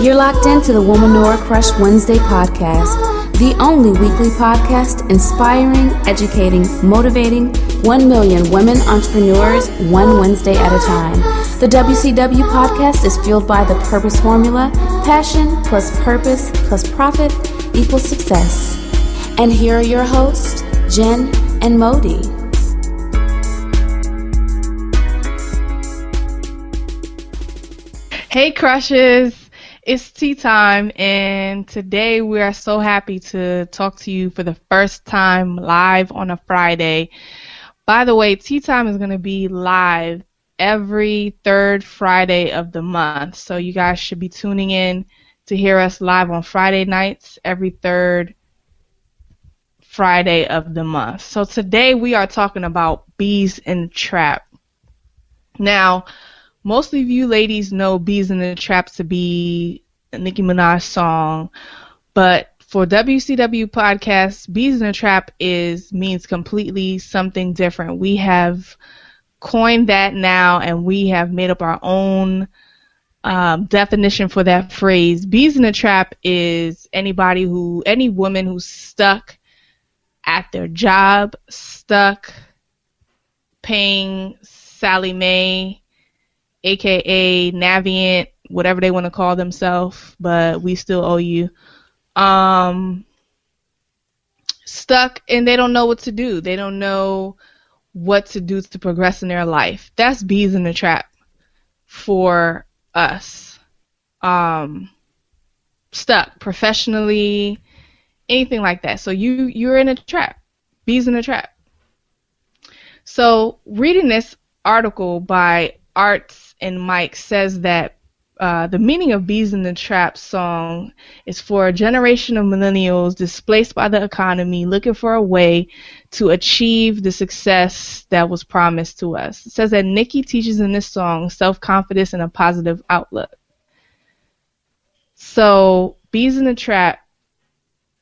You're locked into the Womaneur Crush Wednesday podcast, the only weekly podcast inspiring, educating, motivating 1 million women entrepreneurs one Wednesday at a time. The WcW podcast is fueled by the purpose formula: passion plus purpose plus profit equals success. And here are your hosts, Jen and Modi. Hey crushes, it's tea time, and today we are so happy to talk to you for the first time live on a Friday. By the way, tea time is going to be live every third Friday of the month, so you guys should be tuning in to hear us live on Friday nights every third Friday of the month. So today we are talking about Beez in the Trap. Now, most of you ladies know Beez in the Trap to be a Nicki Minaj song, but for WcW podcast, Beez in the Trap means completely something different. We have coined that now, and we have made up our own definition for that phrase. Beez in the Trap is any woman who's stuck at their job, stuck paying Sally Mae, aka Navient, whatever they want to call themselves, but we still owe you. Stuck, and they don't know what to do. They don't know what to do to progress in their life. That's Beez in the Trap for us. Stuck professionally, anything like that. So you're in a trap. Beez in the Trap. So reading this article by Arts and Mike says that the meaning of Beez in the Trap song is for a generation of millennials displaced by the economy, looking for a way to achieve the success that was promised to us. It says that Nicki teaches in this song self-confidence and a positive outlook. So Beez in the Trap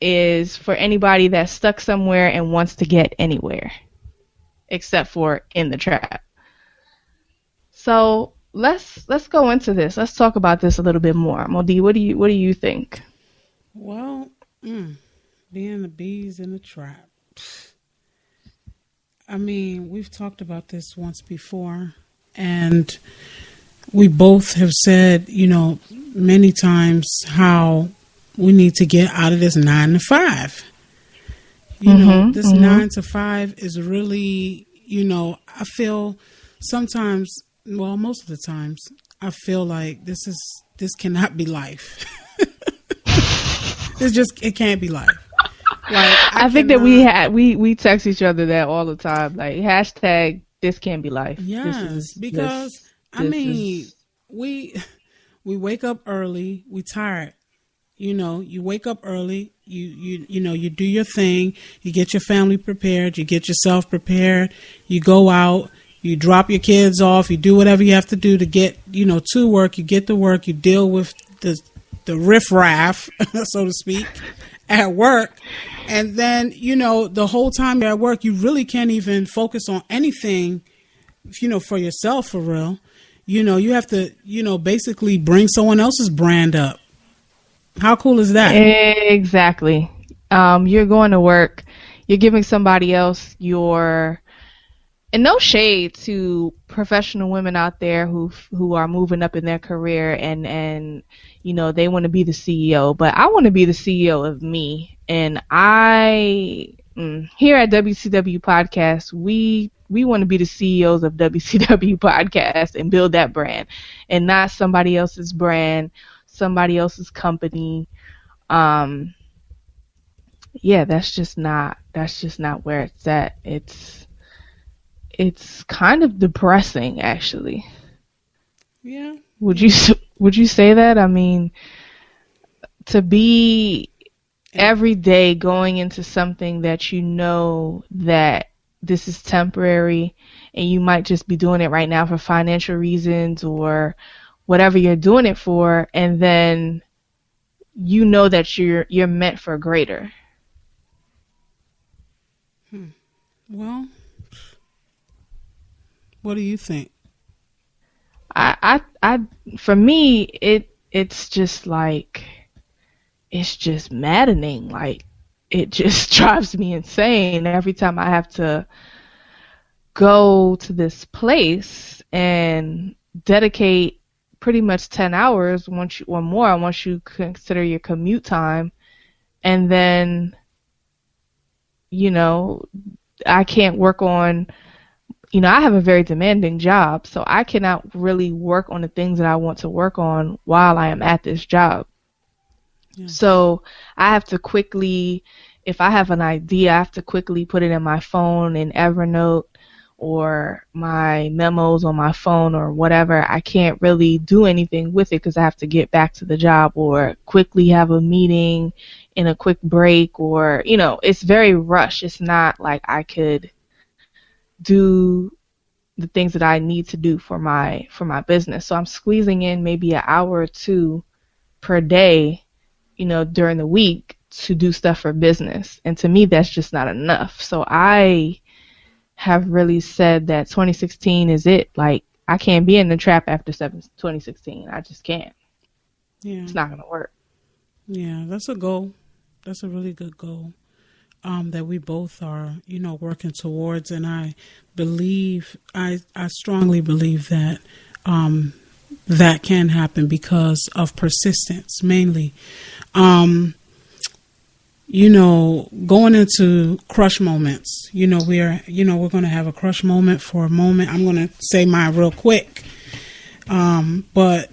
is for anybody that's stuck somewhere and wants to get anywhere, except for in the trap. So let's go into this. Let's talk about this a little bit more. Modi, what do you think? Well, being the bees in the trap. I mean, we've talked about this once before, and we both have said, many times how we need to get out of this 9 to 5. This 9 to 5 is really, I feel sometimes, well, most of the times, I feel like this cannot be life. It can't be life. Like, I think that we text each other that all the time, like hashtag this can't be life. Yes, because we wake up early, we tired. You wake up early, you do your thing, you get your family prepared, you get yourself prepared, you go out, you drop your kids off, you do whatever you have to do to get, to work, you get to work, you deal with the riffraff, so to speak, at work. And then, the whole time you're at work, you really can't even focus on anything, for yourself, for real. You have to, basically bring someone else's brand up. How cool is that? Exactly. You're going to work, you're giving somebody else and no shade to professional women out there who are moving up in their career and they want to be the CEO, but I want to be the CEO of me. And here at WcW Podcast, we want to be the CEOs of WcW Podcast and build that brand and not somebody else's brand, somebody else's company. That's just not where it's at. It's kind of depressing, actually. Yeah. Would you say that? I mean, to be every day going into something that you know that this is temporary and you might just be doing it right now for financial reasons or whatever you're doing it for, and then you know that you're meant for greater. Well, what do you think? For me, it's just like, it's just maddening. Like, it just drives me insane every time I have to go to this place and dedicate pretty much 10 hours or more once you consider your commute time. And then, I can't work on, I have a very demanding job, so I cannot really work on the things that I want to work on while I am at this job. Yeah. So I have to quickly, if I have an idea, I have to quickly put it in my phone in Evernote or my memos on my phone or whatever. I can't really do anything with it because I have to get back to the job or quickly have a meeting in a quick break, or, it's very rushed. It's not like I could do the things that I need to do for my business. So I'm squeezing in maybe an hour or two per day, during the week to do stuff for business. And to me, that's just not enough. So I have really said that 2016 is it. Like, I can't be in the trap after 2016. I just can't. Yeah. It's not going to work. Yeah, that's a goal. That's a really good goal that we both are, working towards. And I believe, I strongly believe that that can happen because of persistence, mainly. Going into crush moments, we're going to have a crush moment for a moment. I'm going to say mine real quick. But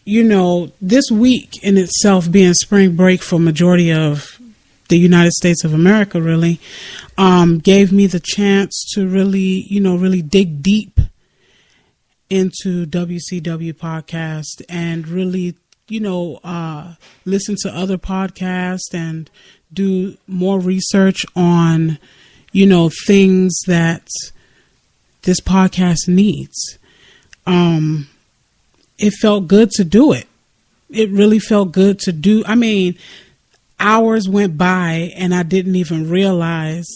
this week in itself being spring break for majority of the United States of America really, gave me the chance to really, really dig deep into WcW podcast and really, listen to other podcasts and do more research on, things that this podcast needs. It felt good to do it. It really felt good to do. I mean, hours went by and I didn't even realize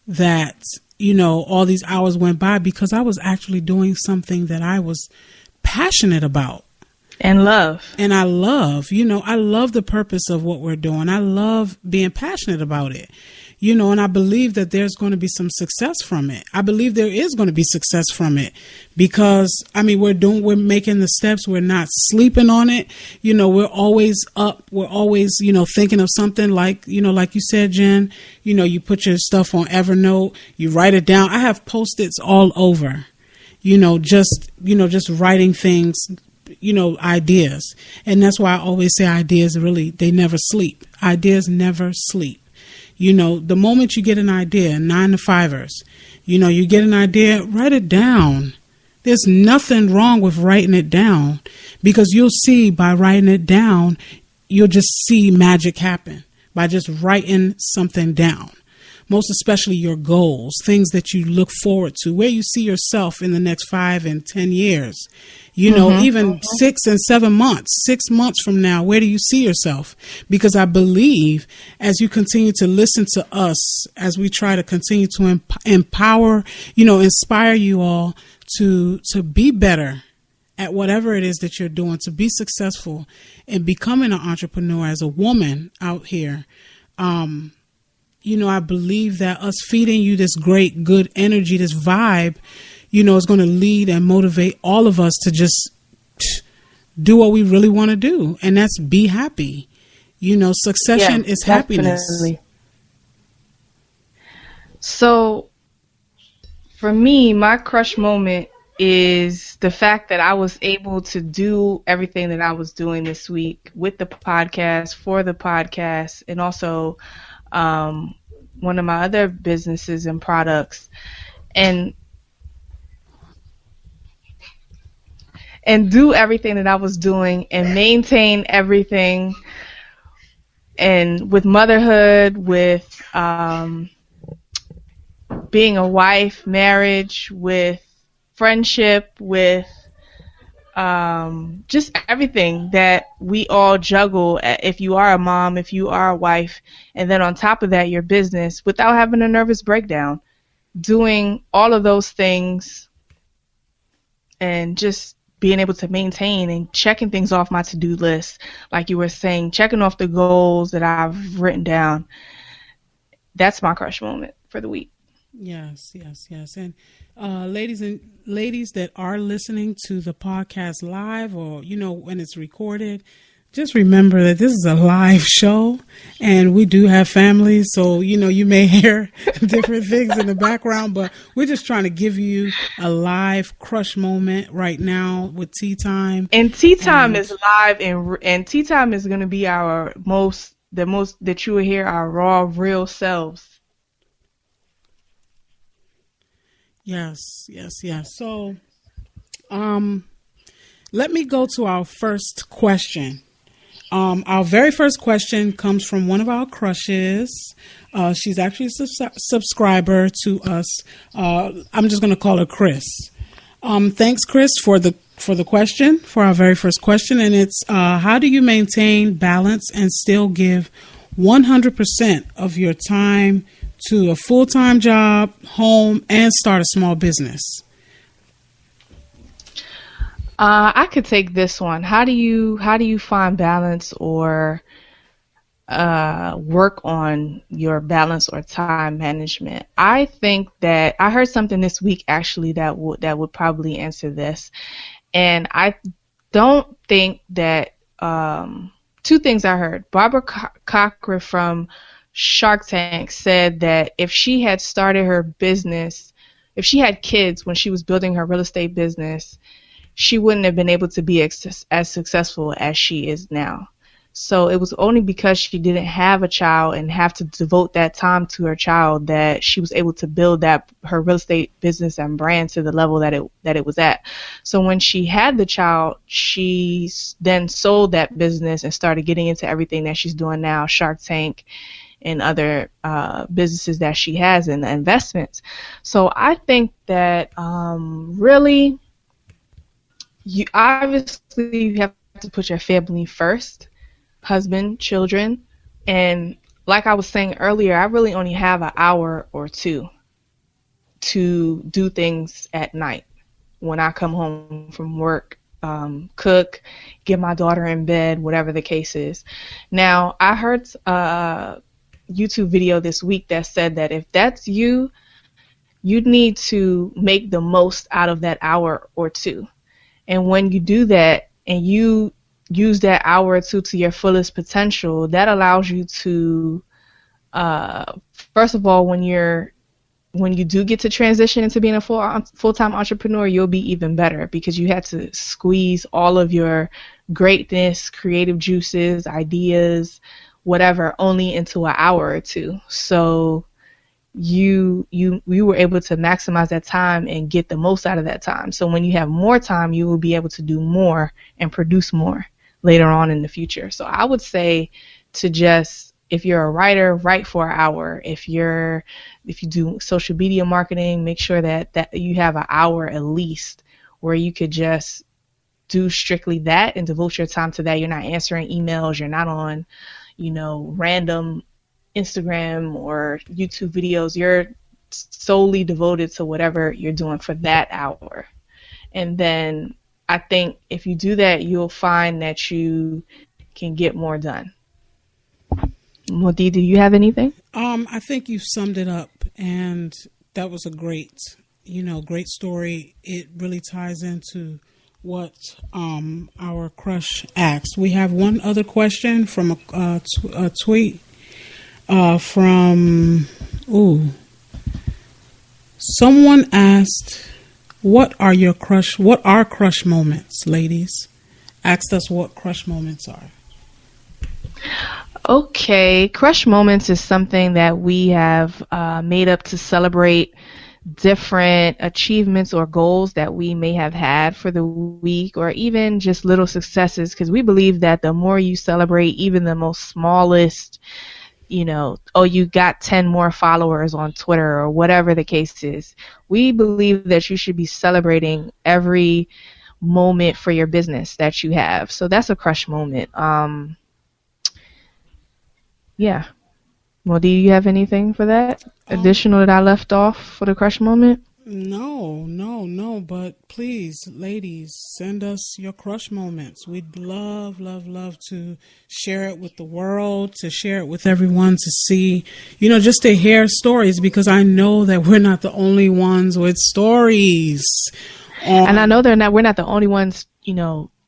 that, all these hours went by because I was actually doing something that I was passionate about. And love. And I love the purpose of what we're doing. I love being passionate about it, and I believe that there's going to be some success from it. I believe there is going to be success from it because, we're making the steps. We're not sleeping on it. We're always up. We're always, thinking of something like you said, Jen, you put your stuff on Evernote, you write it down. I have Post-its all over, just writing things, ideas. And that's why I always say ideas really, they never sleep. Ideas never sleep. The moment you get an idea, 9 to 5ers, you get an idea, write it down. There's nothing wrong with writing it down because you'll see by writing it down, you'll just see magic happen by just writing something down. Most especially your goals, things that you look forward to, where you see yourself in the next 5 and 10 years, even 6 and 7 months, 6 months from now, where do you see yourself? Because I believe as you continue to listen to us, as we try to continue to empower, inspire you all to be better at whatever it is that you're doing, to be successful in becoming an entrepreneur as a woman out here. I believe that us feeding you this great, good energy, this vibe, is going to lead and motivate all of us to just do what we really want to do. And that's be happy. Succession is happiness. Definitely. So for me, my crush moment is the fact that I was able to do everything that I was doing this week with the podcast, for the podcast, and also one of my other businesses and products, and do everything that I was doing and maintain everything, and with motherhood, with being a wife, marriage, with friendship, with just everything that we all juggle if you are a mom, if you are a wife, and then on top of that your business, without having a nervous breakdown, doing all of those things and just being able to maintain and checking things off my to-do list, like you were saying, checking off the goals that I've written down. That's my crush moment for the week. Yes. And ladies that are listening to the podcast live, or when it's recorded, just remember that this is a live show and we do have families, so you may hear different things in the background, but we're just trying to give you a live crush moment right now with Tea Time. And Tea Time is live, and Tea Time is going to be the most that you will hear our raw, real selves. Yes. So, let me go to our first question. Our very first question comes from one of our crushes. She's actually a subscriber to us. I'm just going to call her Chris. Thanks, Chris, for the question, for our very first question. And it's, how do you maintain balance and still give 100% of your time to a full-time job, home, and start a small business? I could take this one. How do you find balance or work on your balance or time management? I think that I heard something this week actually that would probably answer this, and I don't think that two things I heard. Barbara Cochran from Shark Tank said that if she had started her business, if she had kids when she was building her real estate business, she wouldn't have been able to be as successful as she is now. So it was only because she didn't have a child and have to devote that time to her child that she was able to build her real estate business and brand to the level that it was at. So when she had the child, she then sold that business and started getting into everything that she's doing now, Shark Tank and other businesses that she has and the investments. So I think that really, you obviously have to put your family first, husband, children, and like I was saying earlier, I really only have an hour or two to do things at night when I come home from work, cook, get my daughter in bed, whatever the case is. Now, I heard a YouTube video this week that said that if that's you, you'd need to make the most out of that hour or two. And when you do that and you use that hour or two to your fullest potential, that allows you to, first of all, when you do get to transition into being a full-time entrepreneur, you'll be even better because you had to squeeze all of your greatness, creative juices, ideas, whatever, only into an hour or two. So you were able to maximize that time and get the most out of that time. So when you have more time, you will be able to do more and produce more later on in the future. So I would say to just, if you're a writer, write for an hour. If you do social media marketing, make sure that you have an hour at least where you could just do strictly that and devote your time to that. You're not answering emails. You're not on, random Instagram or YouTube videos. You're solely devoted to whatever you're doing for that hour. And then I think if you do that, you'll find that you can get more done. Modi, do you have anything? I think you summed it up, and that was a great story. It really ties into what our crush asked. We have one other question from a tweet from someone asked, what are crush moments, ladies? Asked us what crush moments are. Okay, crush moments is something that we have made up to celebrate different achievements or goals that we may have had for the week, or even just little successes, because we believe that the more you celebrate even the most smallest, you got 10 more followers on Twitter or whatever the case is, we believe that you should be celebrating every moment for your business that you have. So that's a crush moment. Well, do you have anything for that additional that I left off for the crush moment? No, but please, ladies, send us your crush moments. We'd love to share it with the world, to share it with everyone, to see, just to hear stories, because I know that we're not the only ones with stories. And I know we're not the only ones,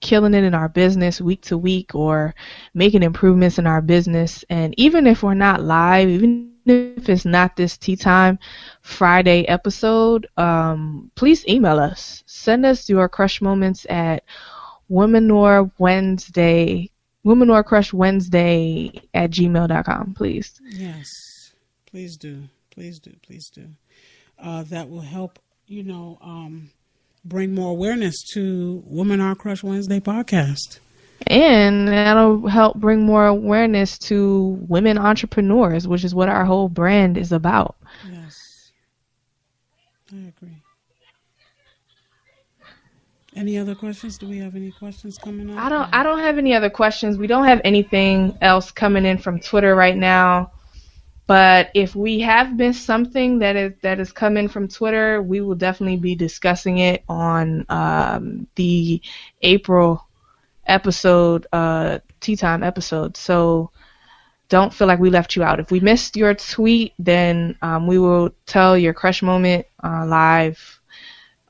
killing it in our business week to week or making improvements in our business. And even if we're not live, even if it's not this Tea Time Friday episode, please email us. Send us your crush moments at Womaneur Crush Wednesday at gmail.com, please. Yes, please do. That will help, bring more awareness to Womaneur Crush Wednesday podcast. And that'll help bring more awareness to women entrepreneurs, which is what our whole brand is about. Yes, I agree. Any other questions? Do we have any questions coming up? I don't have any other questions. We don't have anything else coming in from Twitter right now. But if we have missed something that is coming from Twitter, we will definitely be discussing it on the April episode, Tea Time episode. So don't feel like we left you out. If we missed your tweet, then we will tell your crush moment live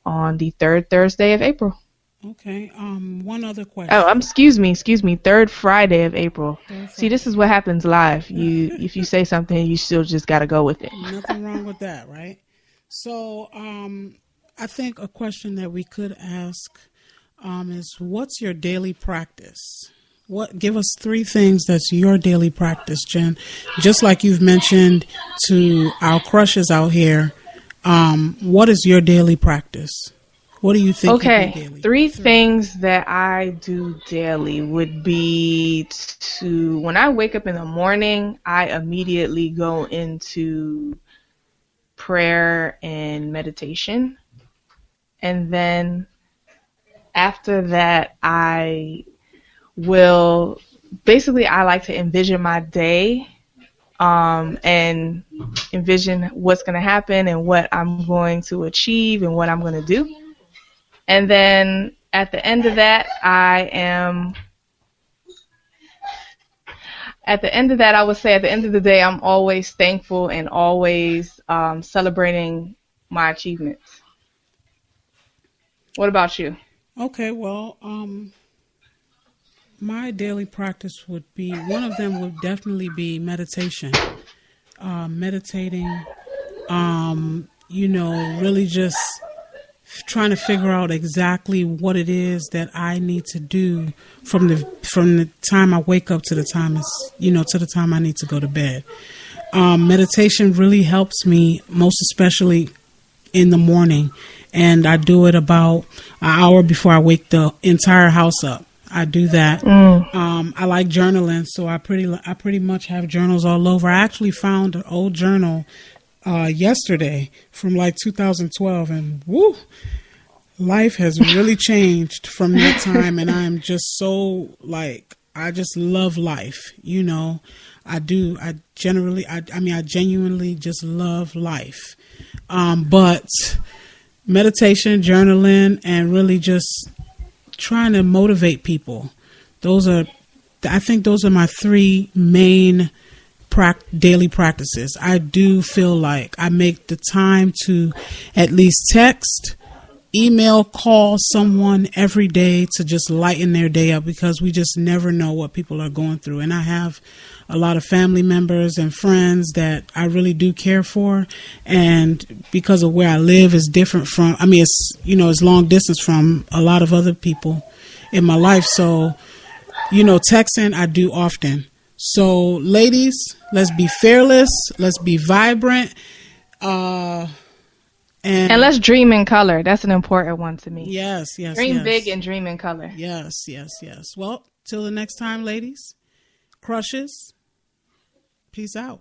on the third Thursday of April. Okay. One other question. Oh, excuse me. Third Friday of April. See, this is what happens live. If you say something, you still just got to go with it. Nothing wrong with that, right? So, I think a question that we could ask is, what's your daily practice? Give us 3 things that's your daily practice, Jen. Just like you've mentioned to our crushes out here, what is your daily practice? What do you think? Okay, you do daily? 3 things that I do daily would be when I wake up in the morning, I immediately go into prayer and meditation. And then after that, I like to envision my day and envision what's going to happen and what I'm going to achieve and what I'm going to do. And then at the end of that, I would say at the end of the day, I'm always thankful and always celebrating my achievements. What about you? Okay, well, my daily practice would be, one of them would definitely be meditation. Meditating, really just trying to figure out exactly what it is that I need to do from the time I wake up to the time to the time I need to go to bed. Meditation really helps me, most especially in the morning, and I do it about an hour before I wake the entire house up. I do that. I like journaling, so I pretty much have journals all over. I actually found an old journal yesterday from like 2012, and woo, life has really changed from that time, and I'm just so I just love life, I do. I genuinely just love life. But meditation, journaling, and really just trying to motivate people. I think those are my 3 main daily practices. I do feel like I make the time to at least text, email, call someone every day to just lighten their day up, because we just never know what people are going through. And I have a lot of family members and friends that I really do care for, and because of where I live is different from, it's long distance from a lot of other people in my life. So, texting I do often. So ladies, let's be fearless, let's be vibrant, and let's dream in color. That's an important one to me. Yes. Dream big and dream in color. Yes. Well, till the next time, ladies, crushes, peace out.